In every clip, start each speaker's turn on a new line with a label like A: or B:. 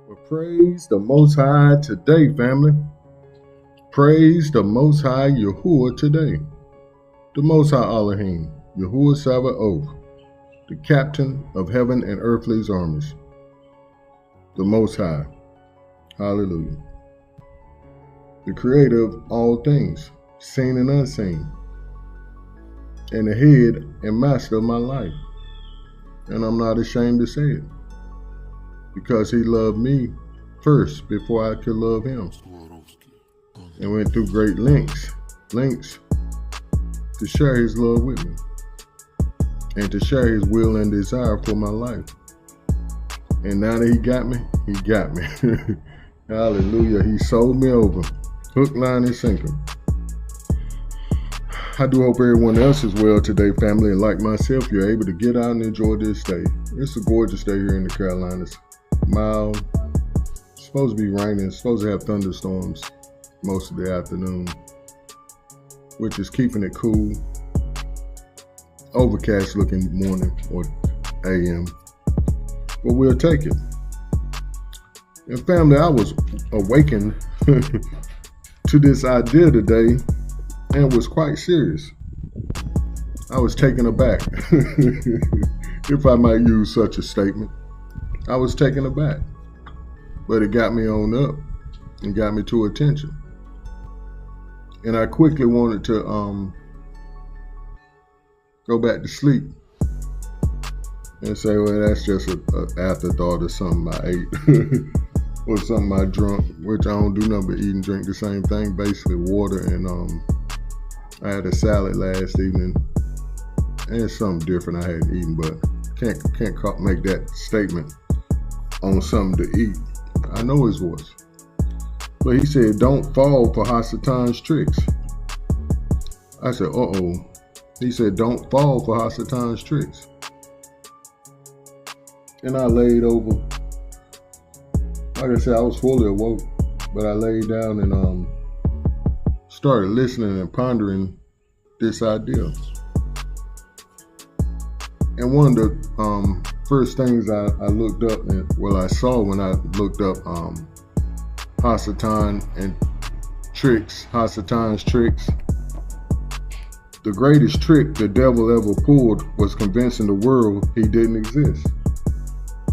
A: Well, praise the Most High today, family. Praise the Most High Yahuwah today. The Most High Elohim, Yahuwah Sabaoth, the captain of heaven and earthly's armies. The Most High. Hallelujah. The creator of all things, seen and unseen, and the head and master of my life. And I'm not ashamed to say it, because he loved me first before I could love him, and went through great lengths to share his love with me and to share his will and desire for my life. And now that he got me, Hallelujah. He sold me over, hook, line, and sinker. I do hope everyone else is well today, family, and like myself, you're able to get out and enjoy this day. It's a gorgeous day here in the Carolinas. Mild. It's supposed to be raining. It's supposed to have thunderstorms most of the afternoon, which is keeping it cool. Overcast looking morning or AM. But we'll take it. And family, I was awakened to this idea today and was quite serious. I was taken aback, if I might use such a statement. I was taken aback, but it got me on up and got me to attention. And I quickly wanted to go back to sleep and say, well, that's just an afterthought or something I ate or something I drunk, which I don't do nothing but eat and drink the same thing, basically water. And I had a salad last evening and something different I hadn't eaten, but can't make that statement on something to eat. I know his voice. But he said, don't fall for Hasatan's tricks. I said, uh-oh. He said, don't fall for Hasatan's tricks. And I laid over. Like I said, I was fully awoke, but I laid down and started listening and pondering this idea. And one of the first things I looked up, I saw when I looked up Hasatan and tricks, Hasatan's tricks. The greatest trick the devil ever pulled was convincing the world he didn't exist.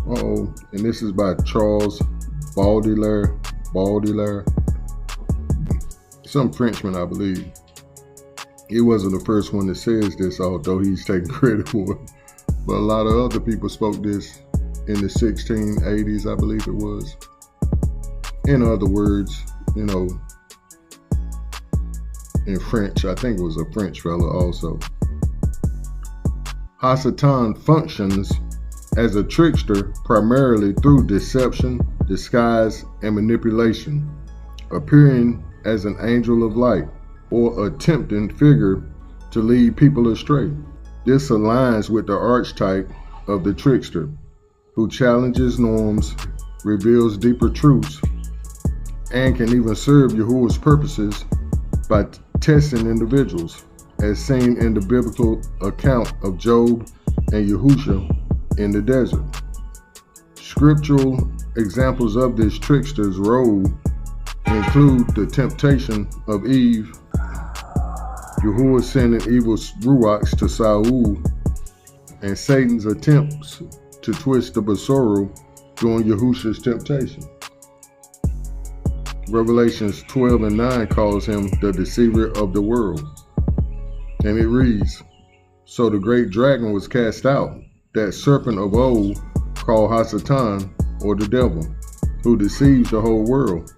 A: Uh-oh, and this is by Charles Baudelaire, some Frenchman, I believe. He wasn't the first one that says this, although he's taking credit for it. But a lot of other people spoke this in the 1680s, I believe it was. In other words, in French, I think it was a French fellow also. Hasatan functions as a trickster primarily through deception, disguise, and manipulation, appearing as an angel of light or a tempting figure to lead people astray. This aligns with the archetype of the trickster, who challenges norms, reveals deeper truths, and can even serve Yahuwah's purposes by testing individuals, as seen in the biblical account of Job and Yahusha in the desert. Scriptural examples of this trickster's role include the temptation of Eve, Yahuwah sending evil ruachs to Saul, and Satan's attempts to twist the Besorah during Yahusha's temptation. Revelations 12:9 calls him the deceiver of the world. And it reads, so the great dragon was cast out, that serpent of old called Hasatan, or the devil, who deceives the whole world.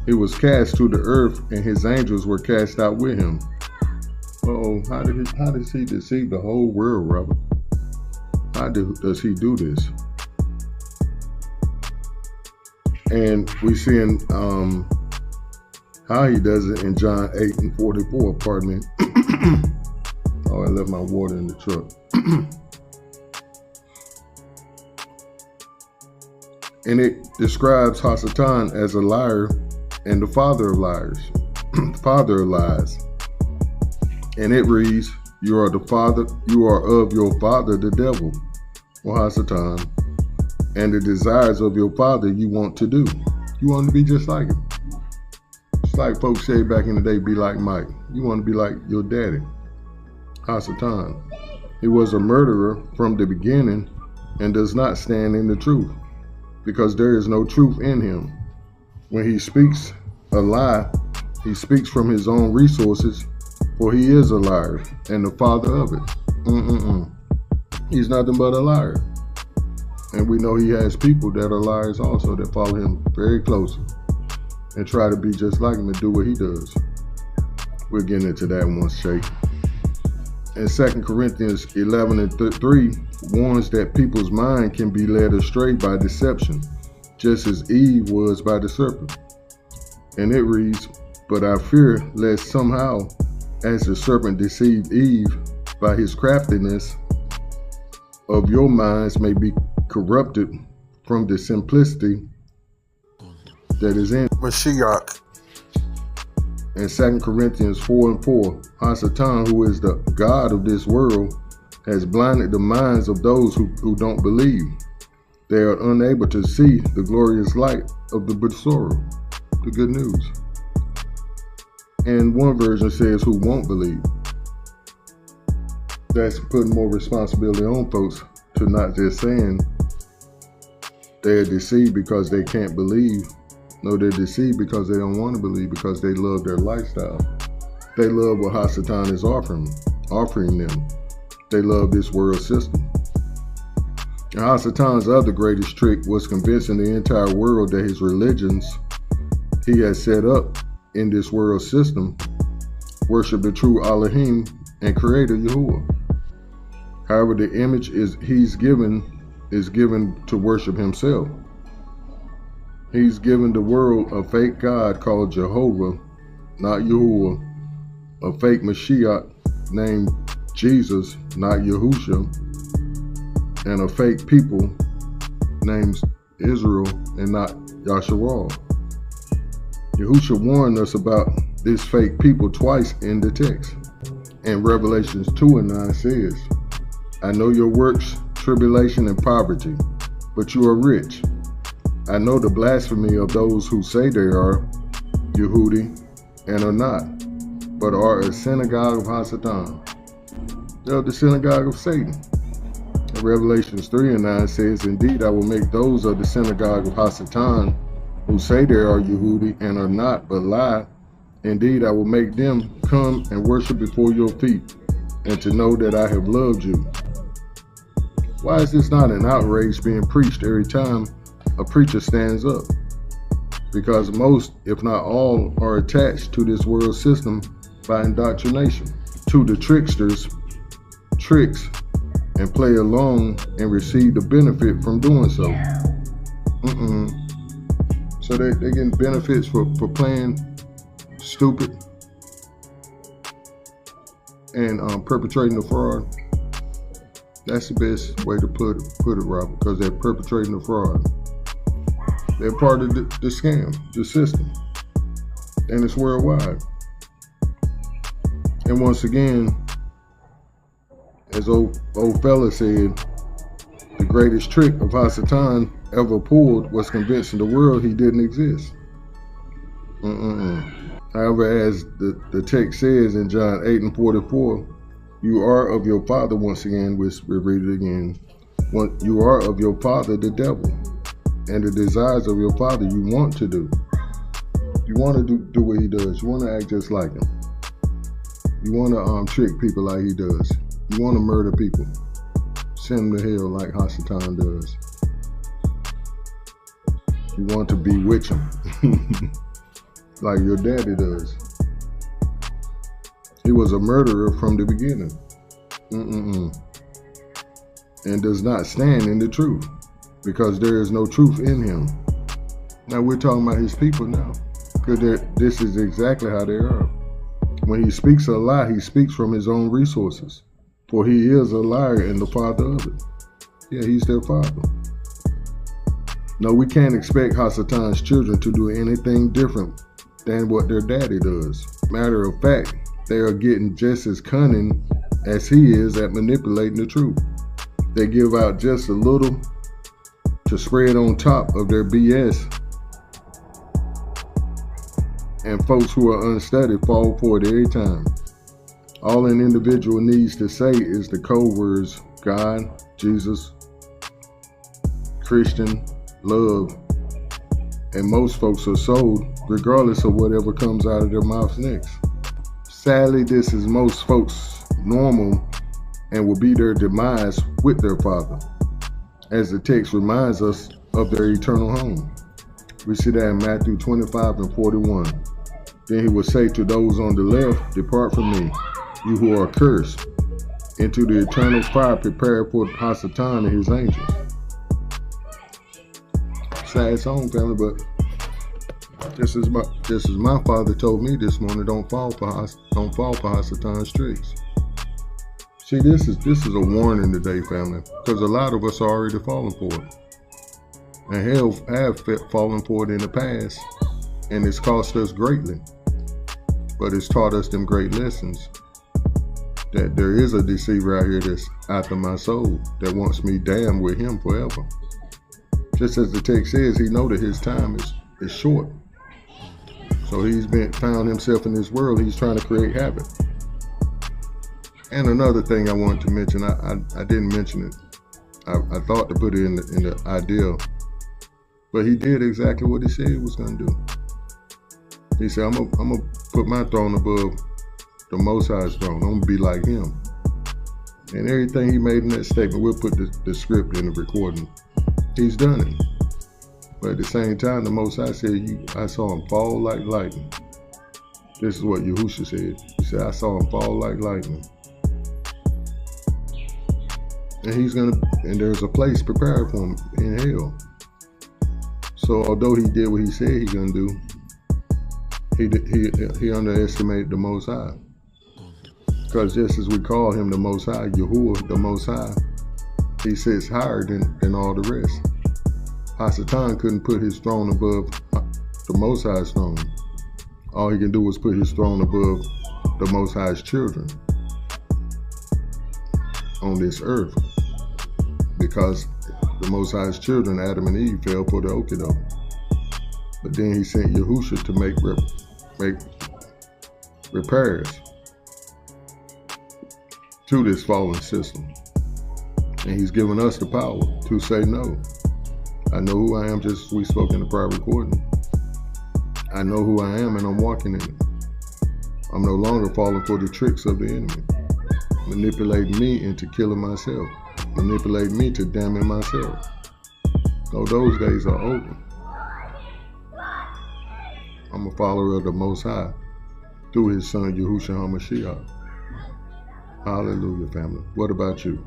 A: He was cast to the earth, and his angels were cast out with him. Uh-oh, how does he deceive the whole world, Robert? How does he do this? And we see in how he does it in John 8:44, pardon me. Oh, I left my water in the truck. And it describes Hasatan as a liar and the father of liars, father of lies. And it reads, you are of your father the devil, or Hasatan, and the desires of your father you want to do. You want to be just like him. It's like folks say back in the day, be like Mike. You want to be like your daddy, Hasatan. He was a murderer from the beginning and does not stand in the truth, because there is no truth in him. When he speaks a lie, he speaks from his own resources, for he is a liar and the father of it. He's nothing but a liar. And we know he has people that are liars also that follow him very closely and try to be just like him and do what he does. We'll get into that once shaken. And 2 Corinthians 11:3 warns that people's mind can be led astray by deception, just as Eve was by the serpent. And it reads, "But I fear lest somehow, as the serpent deceived Eve by his craftiness, of your minds may be corrupted from the simplicity that is in Mashiach." In 2 Corinthians 4:4, Hasatan, who is the God of this world, has blinded the minds of those who don't believe. They are unable to see the glorious light of the Besorah, the good news. And one version says who won't believe. That's putting more responsibility on folks to not just saying they're deceived because they can't believe. No, they're deceived because they don't want to believe, because they love their lifestyle. They love what Hasatan is offering them. They love this world system. And Hasatan's other greatest trick was convincing the entire world that his religions he has set up in this world system worship the true Elohim and Creator Yahuwah. However, the image he's given to worship himself. He's given the world a fake God called Jehovah, not Yahuwah, a fake Mashiach named Jesus, not Yahusha, and a fake people named Israel and not Yasharal. Yahusha warned us about this fake people twice in the text. In Revelations 2:9 says, "I know your works, tribulation and poverty, but you are rich. I know the blasphemy of those who say they are Yehudi and are not, but are a synagogue of Hasatan." They're the synagogue of Satan. And Revelations 3:9 says, "Indeed, I will make those of the synagogue of Hasatan who say they are Yehudi and are not, but lie. Indeed, I will make them come and worship before your feet, and to know that I have loved you." Why is this not an outrage being preached every time a preacher stands up? Because most, if not all, are attached to this world system by indoctrination, to the tricksters' tricks, and play along and receive the benefit from doing so. So they're getting benefits for playing stupid and perpetrating the fraud. That's the best way to put it, Robert, because they're perpetrating the fraud. They're part of the scam, the system, and it's worldwide. And once again, as old fella said, the greatest trick of Hasatan ever pulled was convincing the world he didn't exist. However, as the text says in John 8:44, you are of your father, once again, we read it again, you are of your father, the devil, and the desires of your father you want to do. You want to do what he does. You want to act just like him. You want to trick people like he does. You want to murder people. Send them to hell like Hasatan does. You want to bewitch them like your daddy does. He was a murderer from the beginning. And does not stand in the truth, because there is no truth in him. Now we're talking about his people now, because this is exactly how they are. When he speaks a lie, he speaks from his own resources, for he is a liar and the father of it. Yeah, he's their father. No, we can't expect Hasatan's children to do anything different than what their daddy does. Matter of fact, they are getting just as cunning as he is at manipulating the truth. They give out just a little to spread on top of their BS. And folks who are unstudied fall for it every time. All an individual needs to say is the code words God, Jesus, Christian, love. And most folks are sold regardless of whatever comes out of their mouths next. Sadly, this is most folks' normal and will be their demise with their Father, as the text reminds us of their eternal home. We see that in Matthew 25 and 41. Then he will say to those on the left, depart from me, you who are cursed, into the eternal fire prepared for Hasatan and his angels. Sad song, family, but this is my father told me this morning. Don't fall for Hasatan's tricks. See, this is a warning today, family, because a lot of us are already falling for it, and have fallen for it in the past, and it's cost us greatly. But it's taught us them great lessons, that there is a deceiver out here that's after my soul, that wants me damned with him forever. Just as the text says, he know that his time is short. So he's found himself in this world. He's trying to create havoc. And another thing I wanted to mention, I didn't mention it. I thought to put it in the idea, but he did exactly what he said he was going to do. He said, I'm gonna put my throne above the Most High's throne. I'm gonna be like him. And everything he made in that statement, we'll put the script in the recording. He's done it. But at the same time, the Most High said, I saw him fall like lightning. This is what Yahushua said. He said, I saw him fall like lightning. And there's a place prepared for him in hell. So although he did what he said he's gonna do, he underestimated the Most High. Because just as we call him the Most High, Yahuwah, the Most High, he sits higher than all the rest. Hasatan couldn't put his throne above the Most High's throne. All he can do is put his throne above the Most High's children on this earth, because the Most High's children, Adam and Eve, fell for the okie-doke. But then he sent Yahushua to make repairs to this fallen system. And he's given us the power to say no. I know who I am, just as we spoke in the prior recording. I know who I am, and I'm walking in it. I'm no longer falling for the tricks of the enemy, manipulating me into killing myself, manipulating me to damning myself. No, those days are over. I'm a follower of the Most High through his son, Yahushua HaMashiach. Hallelujah, family. What about you?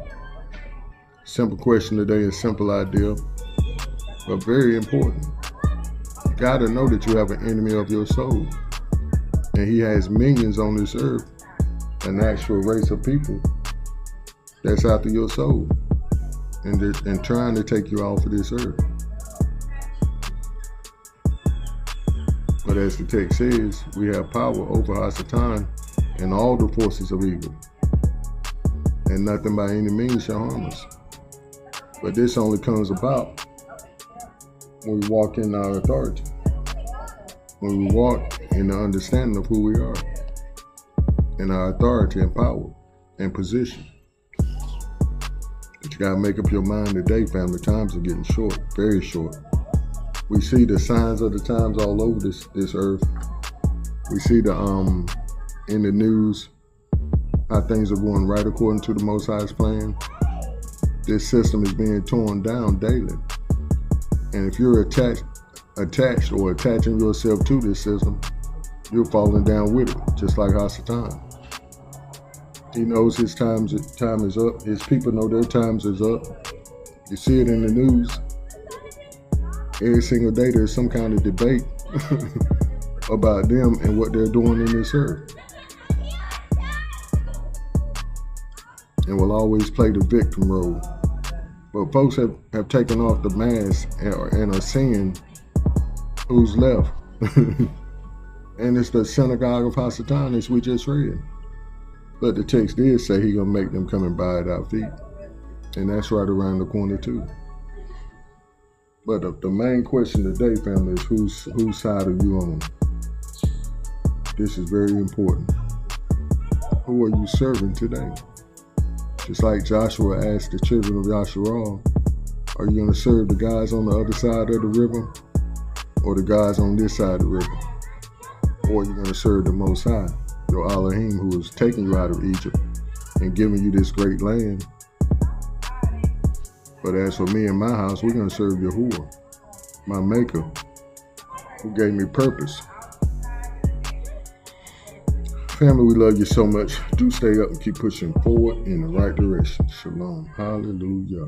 A: Simple question today, a simple idea, but very important. You got to know that you have an enemy of your soul, and he has minions on this earth, an actual race of people that's after your soul and trying to take you off of this earth. But as the text says, we have power over Hasatan and all the forces of evil, and nothing by any means shall harm us. But this only comes about when we walk in our authority, when we walk in the understanding of who we are, and our authority and power and position. But you gotta make up your mind today, family. Times are getting short, very short. We see the signs of the times all over this earth. We see in the news how things are going right according to the Most High's plan. This system is being torn down daily. And if you're attached or attaching yourself to this system, you're falling down with it, just like Hasatan. He knows his time is up. His people know their times is up. You see it in the news. Every single day there's some kind of debate about them and what they're doing in this earth. And will always play the victim role. But folks have taken off the mask and are seeing who's left. And it's the synagogue of Hasatan, as we just read. But the text did say he's going to make them come and bow at our feet. And that's right around the corner too. But the main question today, family, is whose side are you on? This is very important. Who are you serving today? Just like Joshua asked the children of Yasharal, are you going to serve the guys on the other side of the river or the guys on this side of the river? Or are you going to serve the Most High, your Elohim, who is taking you out of Egypt and giving you this great land? But as for me and my house, we're going to serve Yahuwah, my maker, who gave me purpose. Family, we love you so much. Do stay up and keep pushing forward in the right direction. Shalom. Hallelujah.